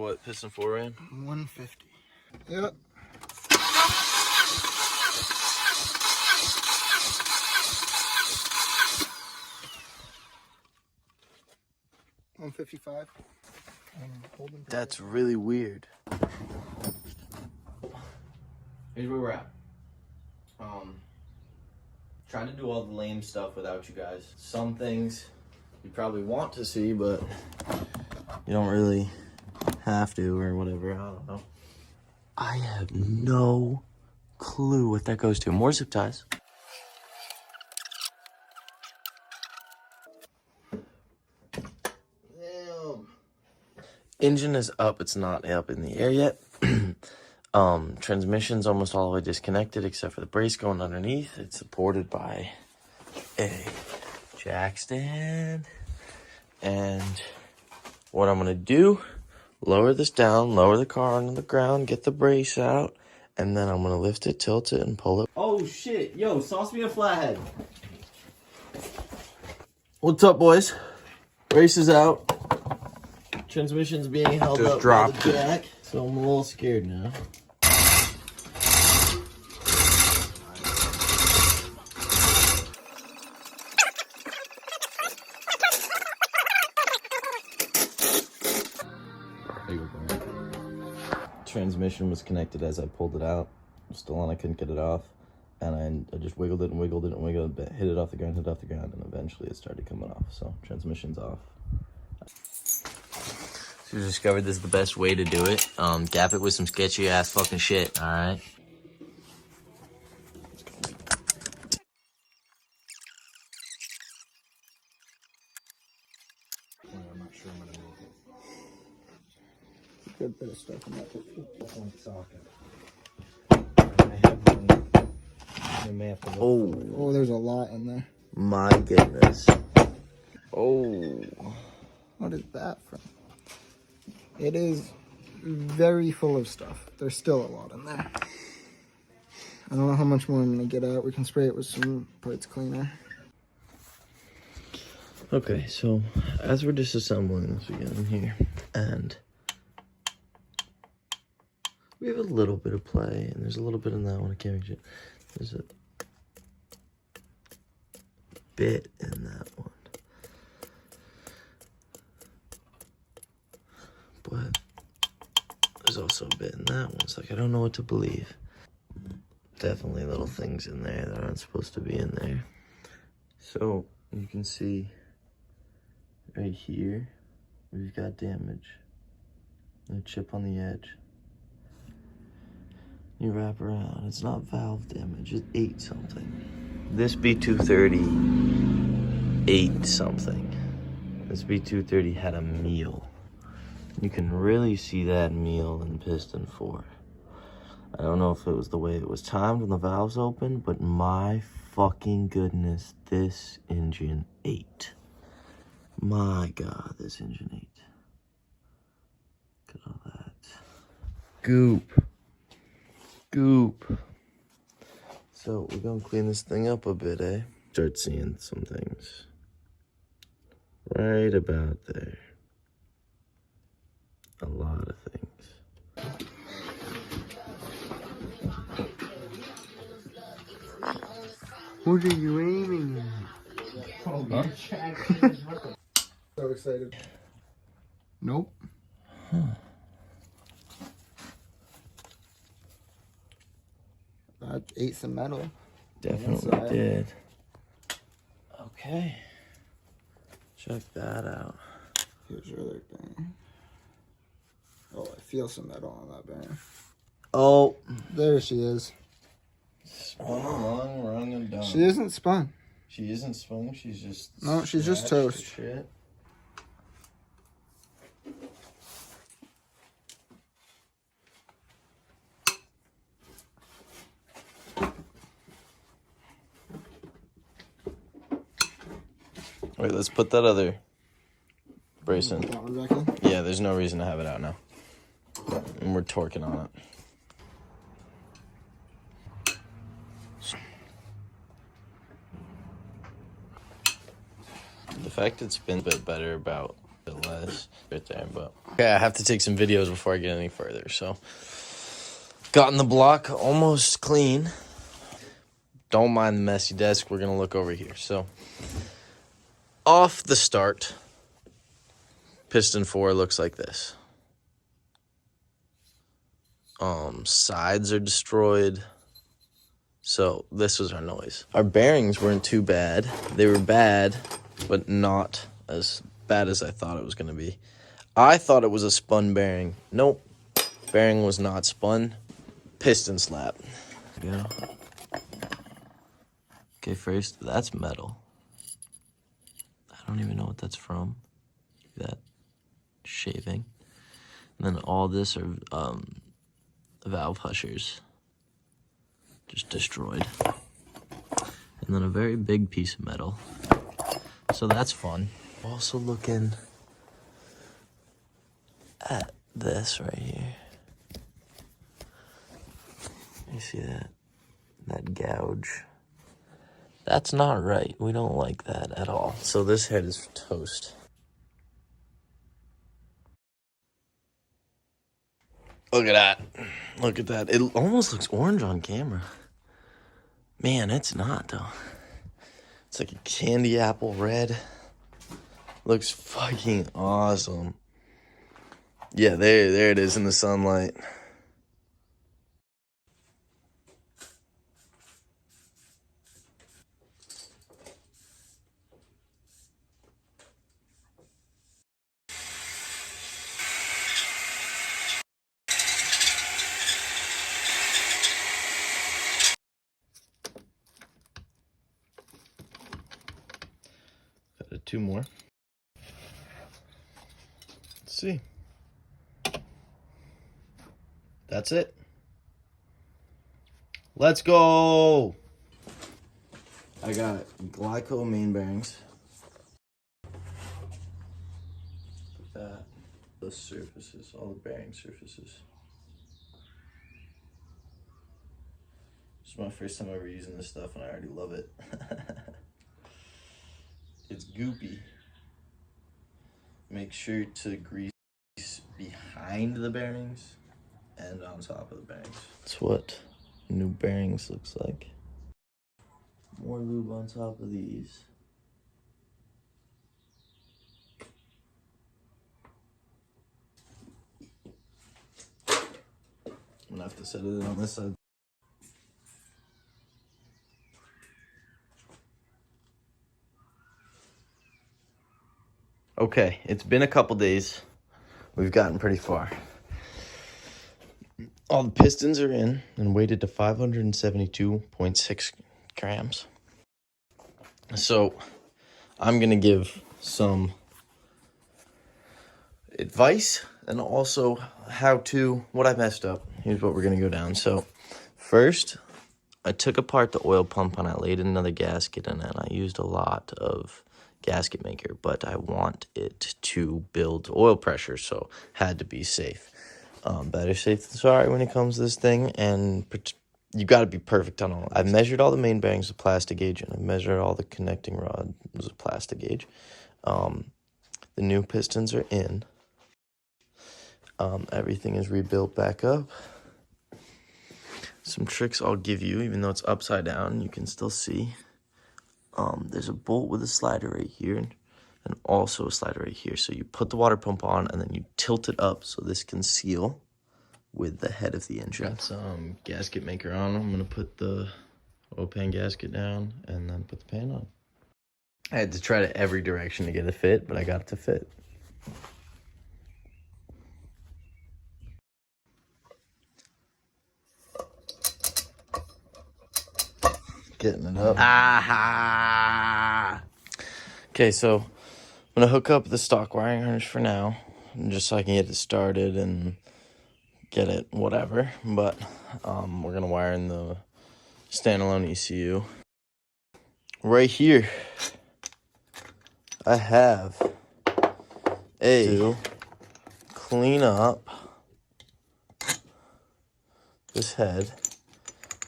What piston 4 ran? 150. Yep. $155. That's really weird. Here's where we're at. Trying to do all the lame stuff without you guys. Some things you probably want to see, but you don't really have to or whatever. I don't know. I have no clue what that goes to. More zip ties. Damn. Engine is up. It's not up in the air yet. Transmission's almost all the way disconnected except for the brace going underneath. It's supported by a jack stand. And what I'm gonna do, lower this down, lower the car onto the ground, get the brace out, and then I'm gonna lift it, tilt it, and pull it. Oh shit, yo, sauce me a flathead. What's up, boys? Brace is out. Transmission's being held Just up dropped by the jack, so I'm a little scared now. Transmission was connected as I pulled it out. Still on, I couldn't get it off. And I just wiggled it and wiggled it and wiggled it, hit it off the ground, hit it off the ground, and eventually it started coming off. So transmission's off. So we discovered this is the best way to do it. Gap it with some sketchy ass fucking shit, alright? I'm not sure I'm gonna make it. Good bit of stuff in that socket. I may have to oh, there's a lot in there. My goodness. Oh. What is that from? It is very full of stuff. There's still a lot in there. I don't know how much more I'm gonna get out. We can spray it with some parts cleaner. Okay, so as we're disassembling this, we get in here, and we have a little bit of play, and there's a little bit in that one. I can't make it. There's a bit in that one, but there's also a bit in that one. It's like I don't know what to believe. Definitely little things in there that aren't supposed to be in there. So you can see right here, we've got damage. A chip on the edge. You wrap around, it's not valve damage, it ate something. This B230 ate something. This B230 had a meal. You can really see that meal in piston 4. I don't know if it was the way it was timed when the valves opened, but my fucking goodness, this engine ate. My God, this engine ate. Look at all that. Goop. Goop. So we're gonna clean this thing up a bit, eh? Start seeing some things. Right about there. A lot of things. What are you aiming at? Huh? So excited. Nope. Huh. That ate some metal. Definitely did. Okay. Check that out. Here's your other thing. Oh, I feel some metal on that bearing. Oh. There she is. Spun along, rung and done. She isn't spun. She isn't spun, she's just... No, she's just toast. Shit. Wait, let's put that other brace in. That one back in? Yeah, there's no reason to have it out now. And we're torquing on it. The fact it spins a bit better about bit less right there, but okay, I have to take some videos before I get any further. So, gotten the block almost clean. Don't mind the messy desk. We're gonna look over here. So, off the start, piston 4 looks like this. Sides are destroyed. So this was our noise. Our bearings weren't too bad. They were bad, but not as bad as I thought it was gonna be. I thought it was a spun bearing. Nope, bearing was not spun. Piston slap. Yeah. Okay, first, that's metal. I don't even know what that's from. That shaving. And then all this are valve hushers. Just destroyed. And then a very big piece of metal. So that's fun. Also looking at this right here. You see that? That gouge. That's not right. We don't like that at all. So this head is toast. Look at that. Look at that. It almost looks orange on camera. Man, it's not though. It's like a candy apple red. Looks fucking awesome. Yeah, there it is in the sunlight. Got 2 more. Let's see. That's it. Let's go. I got Glyco main bearings. That. The surfaces, all the bearing surfaces. This is my first time ever using this stuff and I already love it. It's goopy. Make sure to grease behind the bearings and on top of the bearings. That's what new bearings looks like. More lube on top of these. I'm gonna have to set it in on this side. Okay, it's been a couple days. We've gotten pretty far. All the pistons are in and weighted to 572.6 grams. So I'm gonna give some advice and also what I messed up. Here's what we're gonna go down. So first, I took apart the oil pump and I laid another gasket in it. I used a lot of gasket maker, but I want it to build oil pressure, so had to be safe. Better safe than sorry when it comes to this thing, and you got to be perfect on all. I've measured all the main bearings with plastic gauge, and I've measured all the connecting rods with plastic gauge. The new pistons are in. Everything is rebuilt back up. Some tricks I'll give you, even though it's upside down, you can still see. There's a bolt with a slider right here, and also a slider right here. So you put the water pump on, and then you tilt it up so this can seal with the head of the engine. Got some gasket maker on. I'm gonna put the oil pan gasket down, and then put the pan on. I had to try to every direction to get it fit, but I got it to fit. Getting it up. Aha! Okay, so I'm gonna hook up the stock wiring harness for now, just so I can get it started and get it whatever. But we're gonna wire in the standalone ECU. Right here, I have to clean up this head,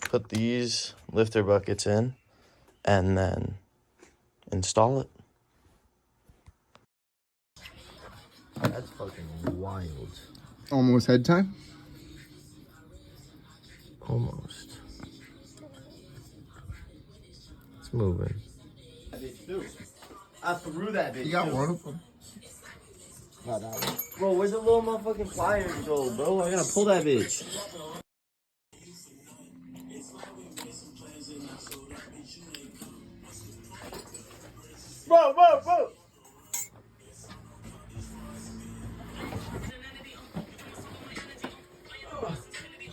put these lifter buckets in, and then install it. That's fucking wild. Almost head time. Almost. It's moving. I threw that bitch. You got one of them. Not that one. Bro, where's the little motherfucking pliers go, bro? I gotta pull that bitch. Bro.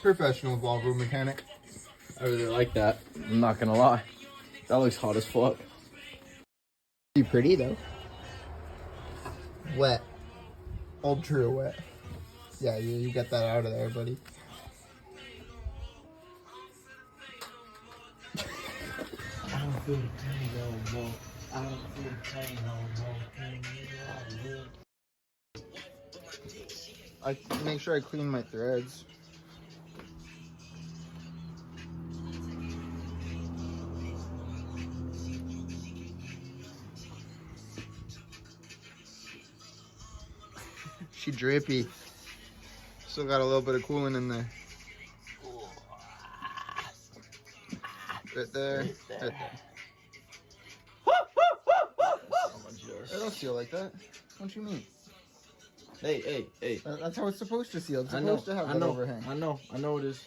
Professional Volvo mechanic. I really like that. I'm not gonna lie. That looks hot as fuck. Pretty pretty though. Wet. Ultra wet. Yeah, you get that out of there, buddy. I don't feel the pain no more. I don't feel the pain no more. I make sure I clean my threads. She drippy. Still got a little bit of coolant in there. Right there. Right there. It don't seal like that. What you mean? Hey. That's how it's supposed to seal. It's supposed to have that overhang. I know it is.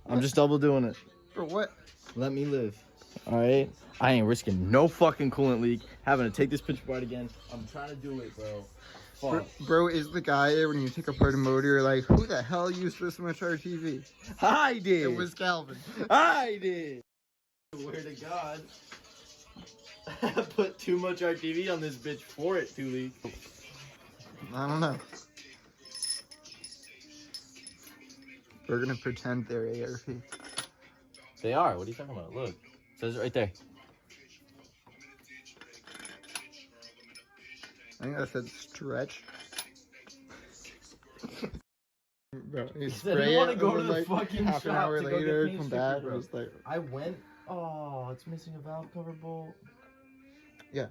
I'm just double doing it. For what? Let me live. Alright? I ain't risking no fucking coolant leak. Having to take this picture apart again. I'm trying to do it, bro. Bro is the guy when you take apart a motor, you're like, who the hell used this much RTV? I did. It was Calvin. I did. Swear to God. I put too much RTV on this bitch for it to leak. I don't know. We're gonna pretend they're ARP. They are. What are you talking about? Look. It says it right there. I think that said stretch. Bro, you spray it, go to and the like fucking half an shop hour to go later, get paint come stripper, back, bro. and it's like, I went. Oh, it's missing a valve cover bolt. yeah.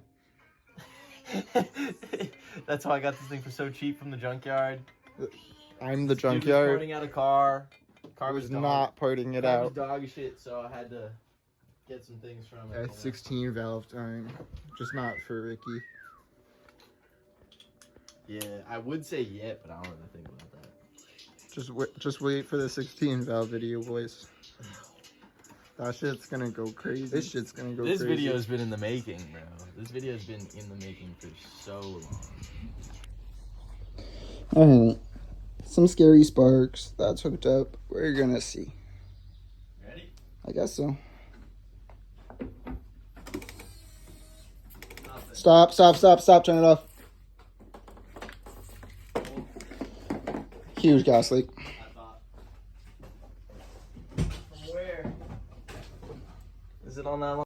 That's how I got this thing for so cheap from the junkyard. I'm the Dude was junkyard. parting out a car. I Car was dog. not parting it Car was out. dog shit, so I had to get some things from it. At 16 valve time, just not for Ricky. Yeah, I would say yeah, but I don't really think about that. Just wait for the 16 valve video, boys. That shit's gonna go crazy. This shit's gonna go crazy. This video's been in the making, bro. This video's been in the making for so long. Alright. Some scary sparks. That's hooked up. We're gonna see. Ready? I guess so. Stop. Turn it off. Huge gas leak. From where? Is it on that line?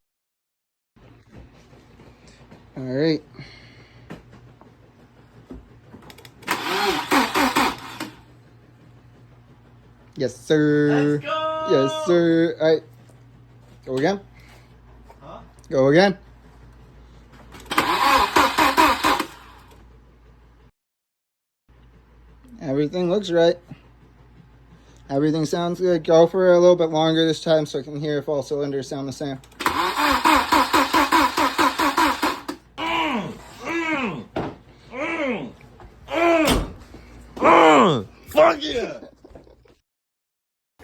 Alright. Yes, sir. Let's go! Yes, sir. Alright. Go again. Huh? Go again. Everything looks right. Everything sounds good. Go for a little bit longer this time so I can hear if all cylinders sound the same. Fuck yeah!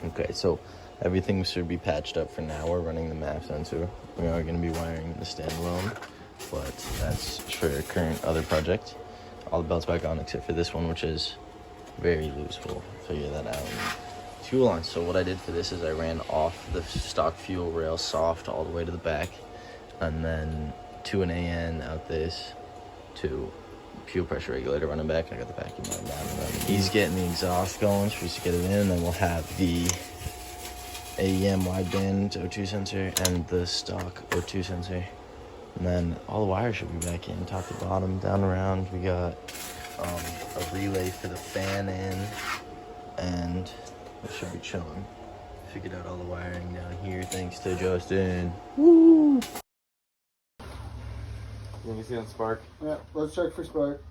Okay, so everything should be patched up for now. We're running the MAP sensor. We are going to be wiring the standalone, but that's for a current other project. All the belts back on except for this one, which is very loose. We'll figure that out. Fuel line. So what I did for this is I ran off the stock fuel rail soft all the way to the back, and then to an AN out this to fuel pressure regulator running back. I got the vacuum running down, and then he's getting the exhaust going so we should get it in, and then we'll have the AEM wideband O2 sensor and the stock O2 sensor, and then all the wires should be back in, top to bottom, down around. We got a relay for the fan in, and we should be chilling. Figured out all the wiring down here thanks to Justin. Woo! You want me to see that spark? Yeah, let's check for spark.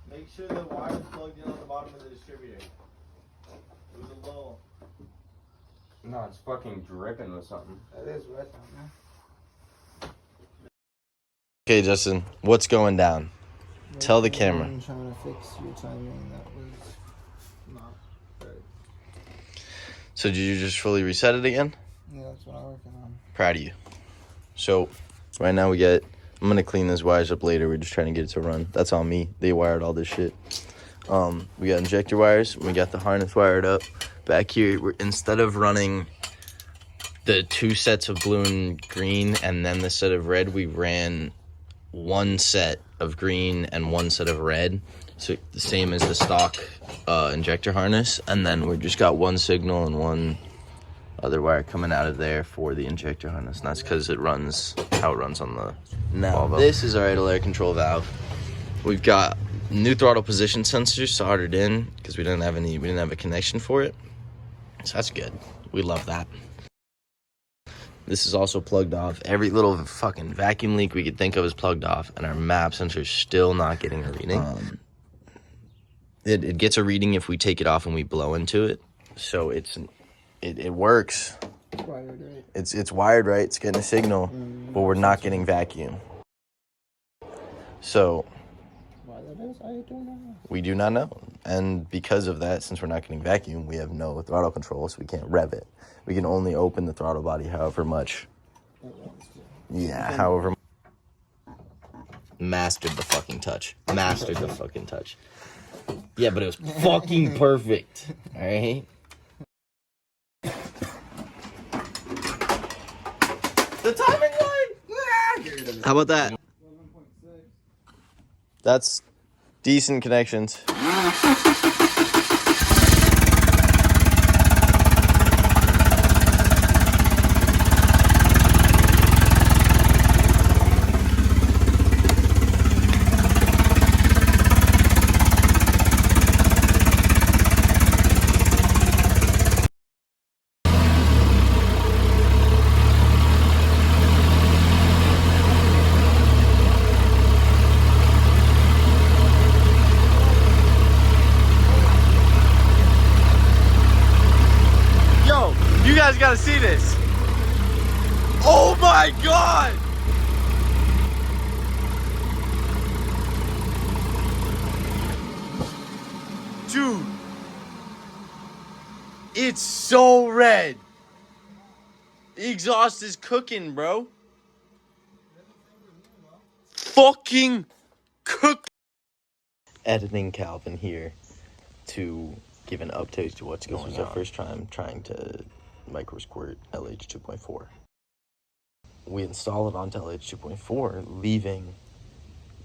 Make sure the wire is plugged in on the bottom of the distributor. It was a little. No, it's fucking dripping with something. That is wet down there. Okay, Justin, what's going down? Tell the camera. I'm trying to fix your timing. That was not good. So did you just fully reset it again? Yeah, that's what I'm working on. Proud of you. So right now I'm gonna clean those wires up later. We're just trying to get it to run. That's on me. They wired all this shit. We got injector wires. We got the harness wired up. Back here, instead of running the 2 sets of blue and green and then the set of red, we ran 1 set of green and 1 set of red. So the same as the stock injector harness. And then we just got 1 signal and 1 other wire coming out of there for the injector harness. And that's because it runs how it runs on the Volvo. This is our idle air control valve. We've got new throttle position sensors soldered in because we didn't have a connection for it. So that's good. We love that. This is also plugged off. Every little fucking vacuum leak we could think of is plugged off, and our map sensor is still not getting a reading. It gets a reading if we take it off and we blow into it. So it works. It's wired right. It's wired right. It's getting a signal, but we're not getting vacuum. So Why that is, I don't know. we do not know. And because of that, since we're not getting vacuum, we have no throttle control, so we can't rev it. We can only open the throttle body however much. Yeah, however. Mastered the fucking touch. Mastered the fucking touch. Yeah, but it was fucking perfect. All right? The timing line! How about that? 11.6. That's decent connections. You guys gotta see this. Oh my God! Dude. It's so red. The exhaust is cooking, bro. Fucking cook. Editing Calvin here to give an update to what's going on. This was our first time trying to MicroSquirt LH 2.4. We install it onto LH 2.4, leaving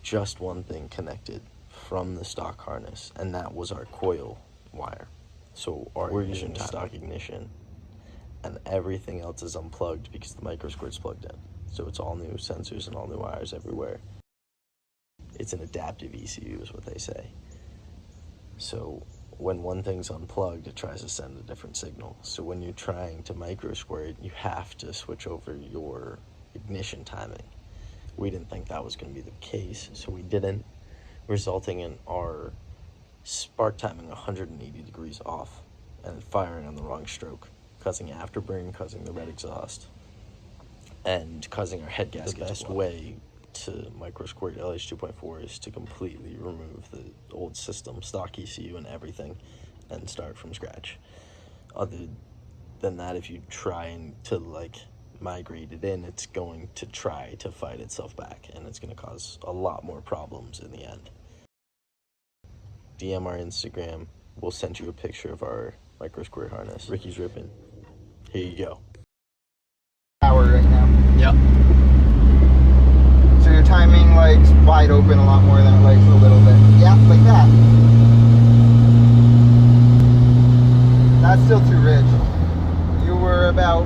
just one thing connected from the stock harness, and that was our coil wire. So we're using stock ignition, and everything else is unplugged because the MicroSquirt's plugged in. So it's all new sensors and all new wires everywhere. It's an adaptive ECU is what they say. So when one thing's unplugged, it tries to send a different signal. So when you're trying to MicroSquirt, you have to switch over your ignition timing. We didn't think that was going to be the case, so we didn't, resulting in our spark timing 180 degrees off and firing on the wrong stroke, causing afterburn, causing the red exhaust, and causing our head gasket. The best way to MicroSquirt LH 2.4 is to completely remove the old system, stock ECU and everything, and start from scratch. Other than that, if you try to migrate it in, it's going to try to fight itself back, and it's going to cause a lot more problems in the end. DM our Instagram. We'll send you a picture of our MicroSquirt harness. Ricky's ripping. Here you go. Power right now. Yep. So your timing likes wide open a lot more than it likes a little bit. Yeah, like that. That's still too rich. You were about